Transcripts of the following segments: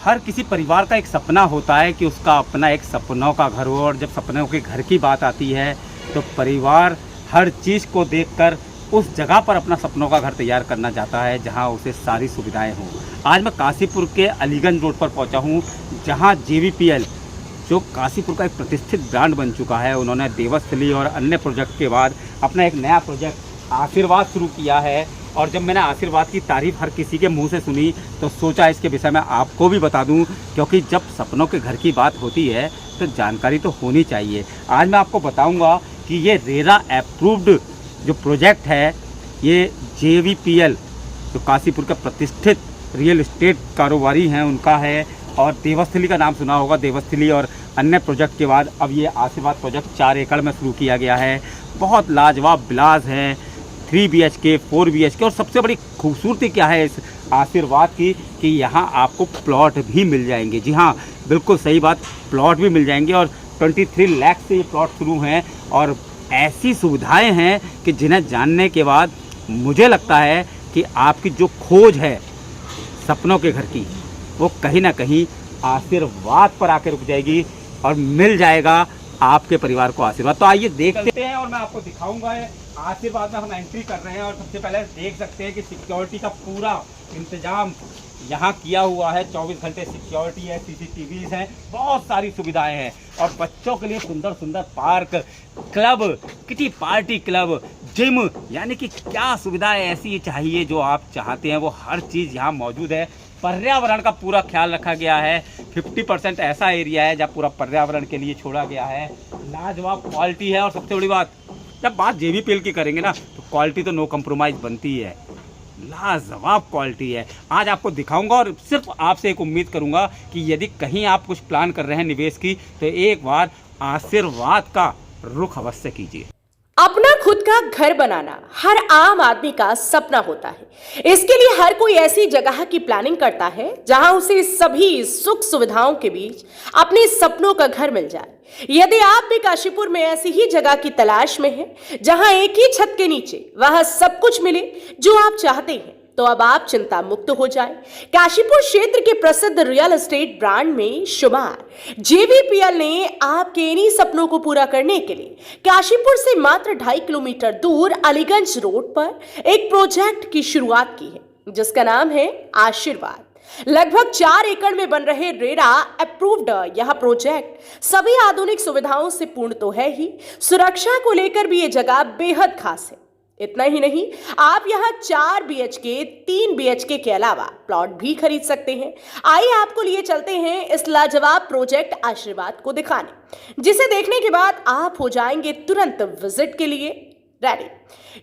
हर किसी परिवार का एक सपना होता है कि उसका अपना एक सपनों का घर हो, और जब सपनों के घर की बात आती है तो परिवार हर चीज़ को देखकर उस जगह पर अपना सपनों का घर तैयार करना चाहता है जहां उसे सारी सुविधाएं हों। आज मैं काशीपुर के अलीगंज रोड पर पहुंचा हूं, जहां JVPL जो काशीपुर का एक प्रतिष्ठित ब्रांड बन चुका है, उन्होंने देवस्थली और अन्य प्रोजेक्ट के बाद अपना एक नया प्रोजेक्ट आशीर्वाद शुरू किया है। और जब मैंने आशीर्वाद की तारीफ़ हर किसी के मुंह से सुनी तो सोचा इसके विषय में आपको भी बता दूं, क्योंकि जब सपनों के घर की बात होती है तो जानकारी तो होनी चाहिए। आज मैं आपको बताऊंगा कि ये रेरा अप्रूव्ड जो प्रोजेक्ट है, ये JVPL जो काशीपुर का प्रतिष्ठित रियल एस्टेट कारोबारी हैं उनका है, और देवस्थली का नाम सुना होगा। देवस्थली और अन्य प्रोजेक्ट के बाद अब ये आशीर्वाद प्रोजेक्ट 4 एकड़ में शुरू किया गया है। बहुत लाजवाब विलास हैं, 3 BHK 4 BHK, और सबसे बड़ी खूबसूरती क्या है इस आशीर्वाद की कि यहाँ आपको प्लॉट भी मिल जाएंगे। जी हाँ, बिल्कुल सही बात, प्लॉट भी मिल जाएंगे। और 23 लाख से ये प्लॉट शुरू हैं, और ऐसी सुविधाएं हैं कि जिन्हें जानने के बाद मुझे लगता है कि आपकी जो खोज है सपनों के घर की, वो कहीं ना कहीं आशीर्वाद पर आकर रुक जाएगी और मिल जाएगा आपके परिवार को आशीर्वाद। तो आइए देखते हैं और मैं आपको दिखाऊंगा। आशीर्वाद में हम एंट्री कर रहे हैं और सबसे पहले देख सकते हैं कि सिक्योरिटी का पूरा इंतजाम यहाँ किया हुआ है। 24 घंटे सिक्योरिटी है, CCTVs हैं, बहुत सारी सुविधाएं हैं। और बच्चों के लिए सुंदर सुंदर park, club, kitty party club, gym, यानी कि क्या सुविधाएं ऐसी चाहिए जो आप चाहते हैं वो हर चीज़ यहाँ मौजूद है। पर्यावरण का पूरा ख्याल रखा गया है। 50% ऐसा एरिया है जहाँ पूरा पर्यावरण के लिए छोड़ा गया है। लाजवाब क्वालिटी है, और सबसे बड़ी बात, जब बात JVPL की करेंगे ना तो क्वालिटी तो नो कम्प्रोमाइज़ बनती है। लाजवाब क्वालिटी है। आज आपको दिखाऊंगा और सिर्फ आपसे एक उम्मीद करूंगा कि यदि कहीं आप कुछ प्लान कर रहे हैं निवेश की तो एक बार आशीर्वाद का रुख अवश्य कीजिए। अपना खुद का घर बनाना हर आम आदमी का सपना होता है। इसके लिए हर कोई ऐसी जगह की प्लानिंग करता है जहां उसे सभी सुख सुविधाओं के बीच अपने सपनों का घर मिल जाए। यदि आप भी काशीपुर में ऐसी ही जगह की तलाश में हैं जहां एक ही छत के नीचे वह सब कुछ मिले जो आप चाहते हैं, तो अब आप चिंता मुक्त हो जाएं। काशीपुर क्षेत्र के प्रसिद्ध रियल एस्टेट ब्रांड में शुमार JVPL ने आपके इन्हीं सपनों को पूरा करने के लिए काशीपुर से मात्र 2.5 किलोमीटर दूर अलीगंज रोड पर एक प्रोजेक्ट की शुरुआत की है, जिसका नाम है आशीर्वाद। लगभग 4 एकड़ में बन रहे रेरा अप्रूव्ड यह प्रोजेक्ट सभी आधुनिक सुविधाओं से पूर्ण तो है ही, सुरक्षा को लेकर भी ये जगह बेहद खास है। इतना ही नहीं, आप यहाँ 4 BHK 3 BHK के अलावा प्लॉट भी खरीद सकते हैं। आइए आपको लिए चलते हैं इस लाजवाब प्रोजेक्ट आशीर्वाद को दिखाने, जिसे देखने के बाद आप हो जाएंगे तुरंत विजिट के लिए रेडी।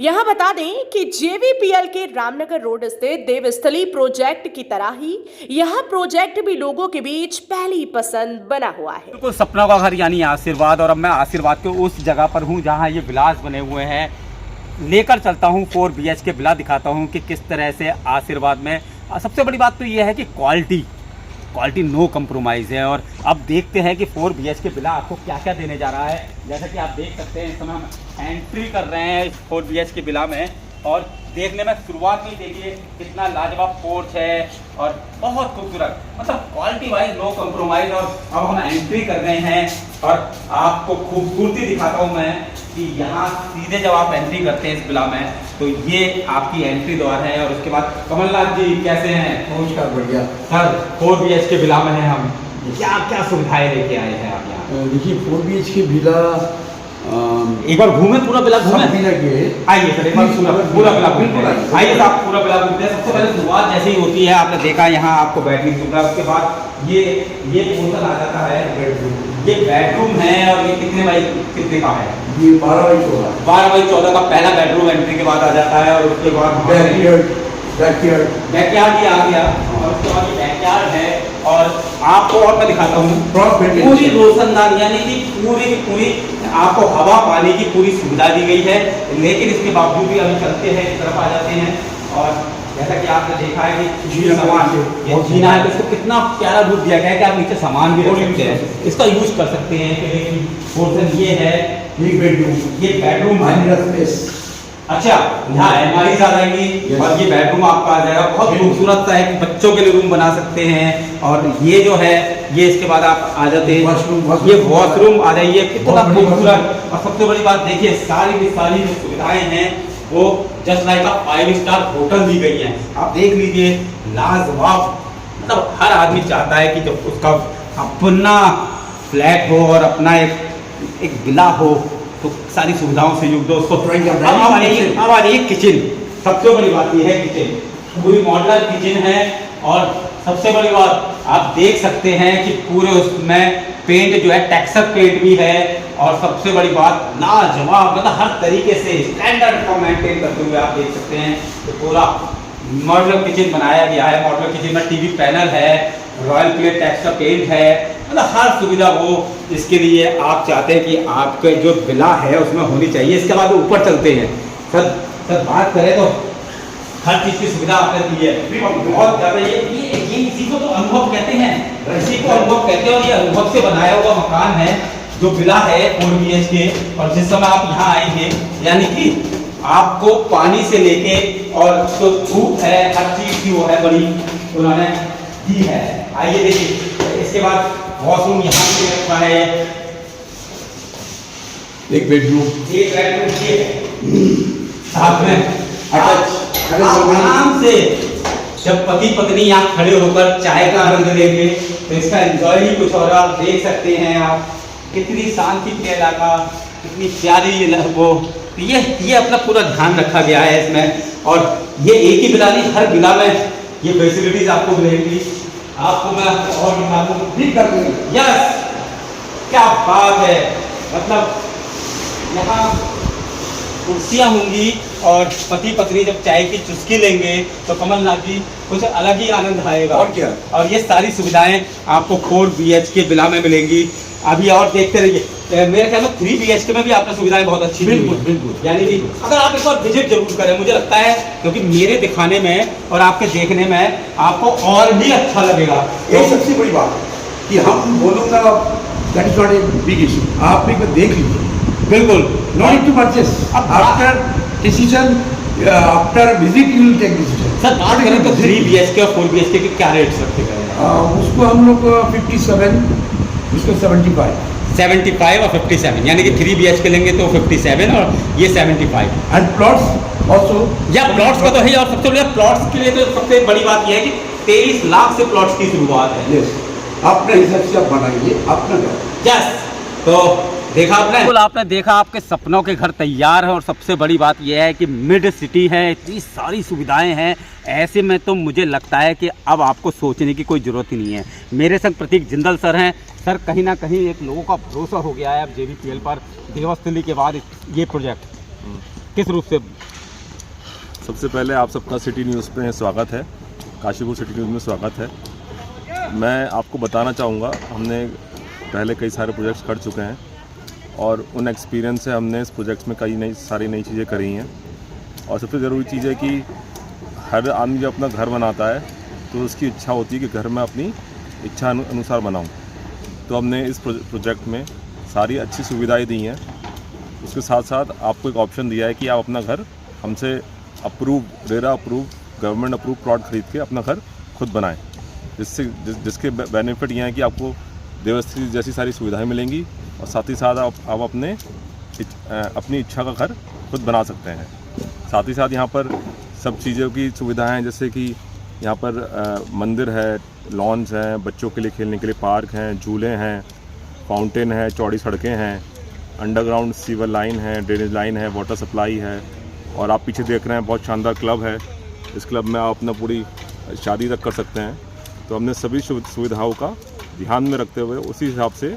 यहाँ बता दें कि JVPL के रामनगर रोड स्थित देवस्थली प्रोजेक्ट की तरह ही यह प्रोजेक्ट भी लोगों के बीच पहली पसंद बना हुआ है। बिल्कुल सपनों का घर यानी आशीर्वाद, और अब मैं आशीर्वाद के उस जगह पर हूँ जहाँ ये विलास बने हुए हैं। लेकर चलता हूँ 4 BHK विला, दिखाता हूँ कि किस तरह से आशीर्वाद में सबसे बड़ी बात तो ये है कि क्वालिटी नो कम्प्रोमाइज़ है। और अब देखते हैं कि 4 BHK विला आपको क्या क्या देने जा रहा है। जैसा कि आप देख सकते हैं इस समय हम एंट्री कर रहे हैं इस 4 BHK विला में, और देखने में शुरुआत में ही देखिए कितना लाजवाब पोर्च है और बहुत खूबसूरत, मतलब क्वालिटी वाइज नो कम्प्रोमाइज़। और अब हम एंट्री कर रहे हैं और आपको खूबसूरती दिखाता हूँ मैं कि यहाँ सीधे जब आप एंट्री करते हैं इस विला में तो ये आपकी एंट्री द्वार है। और उसके बाद कमलनाथ जी कैसे हैं? नमस्कार, बढ़िया सर 4 BHK विला में हैं हम, क्या क्या सुविधाएं लेके आए हैं आप यहाँ? देखिए 4 BHK विला एक बार घूमे, पूरा विला घूमे। आइए सर, एक बार पूरा विला घूमते हैं। आइए तो आप पूरा विला घूमते हैं। सबसे पहले शुरुआत जैसे ही होती है, आपने देखा यहाँ आपको बैठने की सुविधा, उसके बाद ये पोर्टल आ जाता है बेडरूम। ये बेडरूम है और ये कितने बाई कितने का है? ये 12 बाई 14 का पहला बेडरूम एंट्री के बाद आ जाता है। और उसके बाद बैकयार्ड भी आ गया, और उसके बाद ये बैकयार्ड है। और आपको और मैं दिखाता हूँ पूरी रोशनदान, यानी कि पूरी आपको हवा पानी की पूरी सुविधा दी गई है। लेकिन इसके बावजूद भी अभी चलते हैं, इस तरफ आ जाते हैं। और जैसा कि आपने देखा है कि ये सामान ये जीना है तो इसको कितना प्यारा रूप दिया गया है कि आप नीचे सामान भी रख सकते हैं, इसका यूज कर सकते हैं। पोर्शन ये है, ये बेडरूम है, अच्छा, यहाँ अलमारी आ जाएगी और ये बेडरूम आपका आ जाएगा। बहुत खूबसूरत सा है, बच्चों के लिए रूम बना सकते हैं। और ये जो है ये इसके बाद आप आ जाते हैं, ये वॉशरूम आ जाइए, कितना खूबसूरत। और सबसे बड़ी बात देखिए, सारी की सारी जो सुविधाएं हैं वो just like a 5 star hotel दी गई हैं। आप देख लीजिए, लाजवाब। मतलब हर आदमी चाहता है कि जब उसका अपना फ्लैट हो और अपना एक विला हो तो सारी सुविधाओं से युक्त हो उसको। अब आ रही किचन, सबसे बड़ी बात ये है किचन पूरी मॉडलर किचन है। और सबसे बड़ी बात आप देख सकते हैं कि पूरे उसमें पेंट जो है टेक्सचर पेंट भी है। और सबसे बड़ी बात लाजवाब, मतलब हर तरीके से स्टैंडर्ड को मेंटेन करते हुए आप देख सकते हैं कि पूरा मॉडलर किचन बनाया गया है। मॉडलर किचन में टीवी पैनल है, रॉयल प्लेट टेक्सचर पेंट है, मतलब हर सुविधा वो इसके लिए आप चाहते हैं कि आपके जो विला है उसमें होनी चाहिए। इसके बाद ऊपर चलते हैं सर बात करें तो हर चीज़ की सुविधा आपने दी है बहुत ज़्यादा। ये इसी को तो अनुभव कहते हैं, इसी को अनुभव कहते हैं। और ये अनुभव से बनाया हुआ मकान है जो विला है 4 BHK। और जिस समय आप यहाँ आएंगे यानी कि आपको पानी से लेके और जो धूप है हर चीज़ की वो है बड़ी उन्होंने दी है। आइए देखिए, इसके बाद वॉशरूम यहाँ पे रखा है, एक बेडरूम ये साथ में आराम से जब पति पत्नी यहाँ खड़े होकर चाय का आनंद लेंगे तो इसका एंजॉय ही कुछ और। आप देख सकते हैं आप कितनी शांति प्रिय इलाका, कितनी प्यारी वो। ये अपना पूरा ध्यान रखा गया है इसमें। और ये एक ही विला नहीं, हर विला में ये फैसिलिटीज आपको मिलेंगी। आपको मैं और भी कर दूंगी। यस, क्या बात है। मतलब यहाँ कुर्सियाँ होंगी और पति पत्नी जब चाय की चुस्की लेंगे तो कमलनाथ जी कुछ अलग ही आनंद आएगा। और क्या। और ये सारी सुविधाएं आपको 4 BHK विला में मिलेंगी। अभी और देखते रहिए, मेरे ख्याल में 3 BHK में भी आपने सुविधाएं बहुत अच्छी दी हैं। बिल्कुल। यानी कि अगर आप एक बार विजिट जरूर करें, मुझे लगता है क्योंकि मेरे दिखाने में और आपके देखने में आपको और भी अच्छा लगेगा। ये सबसे बड़ी बात है कि हम बोलूँगा that is not a big issue. आप एक बार देख लीजिए, बिल्कुल not need to purchase. After decision, after visit you will take decision. Sir बात करें तो 3 BHK और 4 BHK के क्या रेट्स रखे गए हैं? उसको हम लोग 57, उसको 75 और 57, यानी कि 3 BHK लेंगे तो 57 और ये 75। And plots also. या प्लॉट्स का तो है। और सबसे बड़ा प्लॉट्स के लिए तो सबसे बड़ी बात यह है कि 23 लाख से प्लॉट्स की शुरुआत है। यस, अपने हिसाब से आप बनाइए अपना घर। यस, तो देखा आपने, बिल्कुल आपने देखा, आपके सपनों के घर तैयार है। और सबसे बड़ी बात यह है कि मिड सिटी है, इतनी सारी सुविधाएं हैं। ऐसे में तो मुझे लगता है कि अब आपको सोचने की कोई ज़रूरत ही नहीं है। मेरे संग प्रतीक जिंदल सर हैं। सर कहीं ना कहीं एक लोगों का भरोसा हो गया है अब JVPL पर देवस्थली के बाद ये प्रोजेक्ट किस रूप से। सबसे पहले आप सबका सिटी न्यूज़ पे स्वागत है, काशीपुर सिटी न्यूज़ में स्वागत है। मैं आपको बताना चाहूँगा, हमने पहले कई सारे प्रोजेक्ट्स कर चुके हैं और उन एक्सपीरियंस से हमने इस प्रोजेक्ट्स में कई सारी नई चीज़ें करी हैं। और सबसे ज़रूरी चीज़ है कि हर आदमी जब अपना घर बनाता है तो उसकी इच्छा होती है कि घर में अपनी इच्छा अनुसार बनाऊं। तो हमने इस प्रोजेक्ट में सारी अच्छी सुविधाएं दी हैं। उसके साथ साथ आपको एक ऑप्शन दिया है कि आप अपना घर हमसे RERA approve government approve plot खरीद के अपना घर खुद बनाएं, जिसके बेनिफिट ये हैं कि आपको देवस्थली जैसी सारी सुविधाएं मिलेंगी और साथ ही साथ आप अपनी इच्छा का घर खुद बना सकते हैं। साथ ही साथ यहाँ पर सब चीज़ों की सुविधाएं हैं, जैसे कि यहाँ पर मंदिर है, लॉन्स हैं, बच्चों के लिए खेलने के लिए पार्क हैं, झूले हैं, फाउंटेन है, चौड़ी सड़कें हैं, अंडरग्राउंड सीवर लाइन है, ड्रेनेज लाइन है, वाटर सप्लाई है। और आप पीछे देख रहे हैं बहुत शानदार क्लब है। इस क्लब में आप अपना पूरी शादी तक कर सकते हैं। तो हमने सभी सुविधाओं का ध्यान में रखते हुए उसी हिसाब से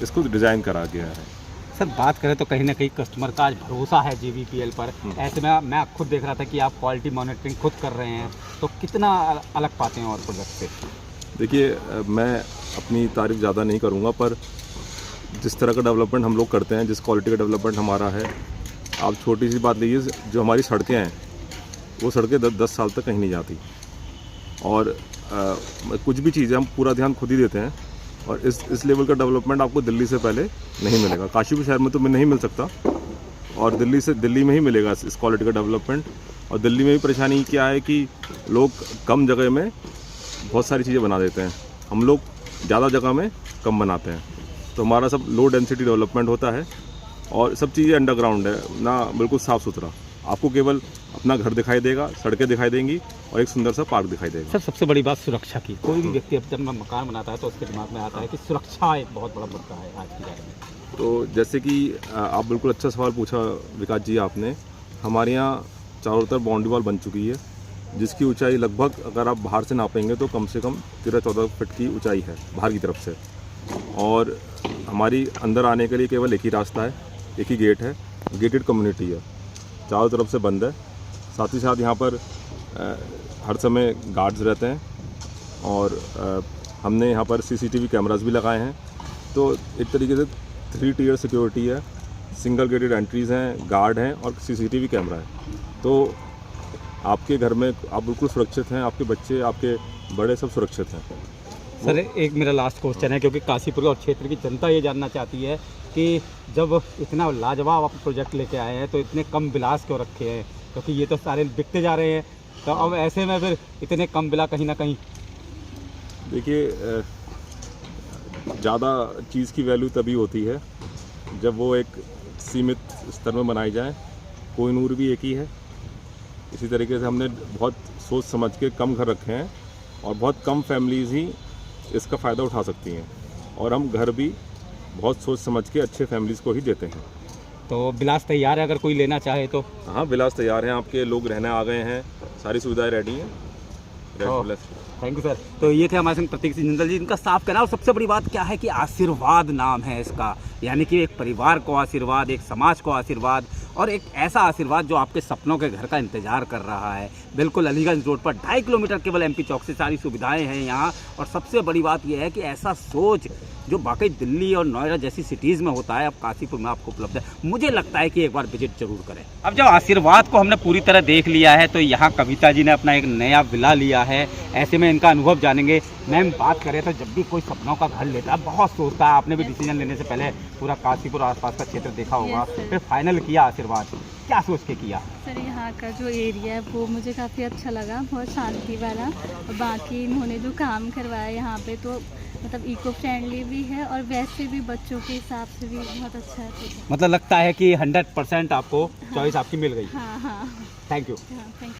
इसको डिज़ाइन करा गया है। सर बात करें तो कहीं ना कहीं कस्टमर का आज भरोसा है JVPL पर। ऐसे में मैं खुद देख रहा था कि आप क्वालिटी मॉनिटरिंग खुद कर रहे हैं, तो कितना अलग पाते हैं और प्रोजेक्ट से। देखिए, मैं अपनी तारीफ ज़्यादा नहीं करूँगा, पर जिस तरह का डेवलपमेंट हम लोग करते हैं, जिस क्वालिटी का डेवलपमेंट हमारा है, आप छोटी सी बात लीजिए, जो हमारी सड़कें हैं वो सड़कें 10 साल तक कहीं नहीं जाती। और कुछ भी चीज़ें हम पूरा ध्यान खुद ही देते हैं। और इस लेवल का डेवलपमेंट आपको दिल्ली से पहले नहीं मिलेगा, काशीपुर शहर में तो नहीं मिल सकता। और दिल्ली में ही मिलेगा इस क्वालिटी का डेवलपमेंट। और दिल्ली में भी परेशानी क्या है कि लोग कम जगह में बहुत सारी चीज़ें बना देते हैं, हम लोग ज़्यादा जगह में कम बनाते हैं। तो हमारा सब लो डेंसिटी डेवलपमेंट होता है और सब चीज़ें अंडरग्राउंड है ना, बिल्कुल साफ़ सुथरा। आपको केवल अपना घर दिखाई देगा, सड़कें दिखाई देंगी और एक सुंदर सा पार्क दिखाई देगा। सर सबसे बड़ी बात सुरक्षा की, कोई भी व्यक्ति जब मकान बनाता है तो उसके दिमाग में आता है कि सुरक्षा एक बहुत बड़ा मुद्दा है आज की तारीख में। तो जैसे कि आप बिल्कुल अच्छा सवाल पूछा विकास जी आपने। हमारे यहाँ चारों तरफ बाउंड्री वॉल बन चुकी है, जिसकी ऊंचाई लगभग अगर आप बाहर से नापेंगे तो कम से कम 13-14 फीट की ऊंचाई है बाहर की तरफ से। और हमारी अंदर आने के लिए केवल एक ही रास्ता है, एक ही गेट है, गेटेड कम्युनिटी है, चारों तरफ से बंद है। साथ ही साथ यहाँ पर हर समय गार्ड्स रहते हैं और हमने यहाँ पर CCTV कैमरास भी लगाए हैं। तो एक तरीके से 3 टियर सिक्योरिटी है, सिंगल गेटेड एंट्रीज़ हैं, गार्ड हैं और CCTV कैमरा है। तो आपके घर में आप बिल्कुल सुरक्षित हैं, आपके बच्चे, आपके बड़े सब सुरक्षित हैं। सर एक मेरा लास्ट क्वेश्चन है, क्योंकि काशीपुर और क्षेत्र की जनता ये जानना चाहती है कि जब इतना लाजवाब आप प्रोजेक्ट लेके आए हैं तो इतने कम बिलास क्यों रखे हैं, क्योंकि ये तो सारे बिकते जा रहे हैं। तो अब ऐसे में फिर इतने कम बिला कहीं ना कहीं। देखिए, ज़्यादा चीज़ की वैल्यू तभी होती है जब वो एक सीमित स्तर में बनाई जाए। कोहिनूर भी एक ही है। इसी तरीके से हमने बहुत सोच समझ के कम घर रखे हैं और बहुत कम फैमिलीज़ ही इसका फ़ायदा उठा सकती हैं। और हम घर भी बहुत सोच समझ के अच्छे फैमिलीज़ को ही देते हैं। तो बिलास तैयार है अगर कोई लेना चाहे तो? हाँ, बिलास तैयार हैं, आपके लोग रहने आ गए हैं, सारी सुविधाएं रेडी हैं। Thank you sir. तो ये थे हमारे संग प्रतीक सिंह जिंदल जी, इनका साफ कहना। और सबसे बड़ी बात क्या है कि आशीर्वाद नाम है इसका, यानी कि एक परिवार को आशीर्वाद, एक समाज को आशीर्वाद और एक ऐसा आशीर्वाद जो आपके सपनों के घर का इंतजार कर रहा है। बिल्कुल अलीगंज रोड पर 2.5 किलोमीटर केवल MP चौक से सारी सुविधाएं हैं यहाँ। और सबसे बड़ी बात यह है कि ऐसा सोच जो बाकी दिल्ली और नोएडा जैसी सिटीज़ में होता है अब काशीपुर में आपको उपलब्ध है। मुझे लगता है कि एक बार विजिट जरूर करें। अब जब आशीर्वाद को हमने पूरी तरह देख लिया है तो यहाँ कविता जी ने अपना एक नया विला लिया है, ऐसे में इनका अनुभव जानेंगे। मैम बात करें तो जब भी कोई सपनों का घर लेता है बहुत सोचता है, आपने भी डिसीजन लेने से पहले पूरा काशीपुर आसपास का क्षेत्र देखा होगा, फिर फाइनल किया आशीर्वाद, क्या सोच के किया? सर यहाँ का जो एरिया है वो मुझे काफ़ी अच्छा लगा, बहुत शांति वाला। और बाकी इन्होंने जो काम करवाया यहाँ पे तो मतलब इको फ्रेंडली भी है और वैसे भी बच्चों के हिसाब से भी बहुत अच्छा है। मतलब लगता है कि 100% आपको चॉइस आपकी मिल गई। हाँ हाँ, थैंक यू। हाँ थैंक यू।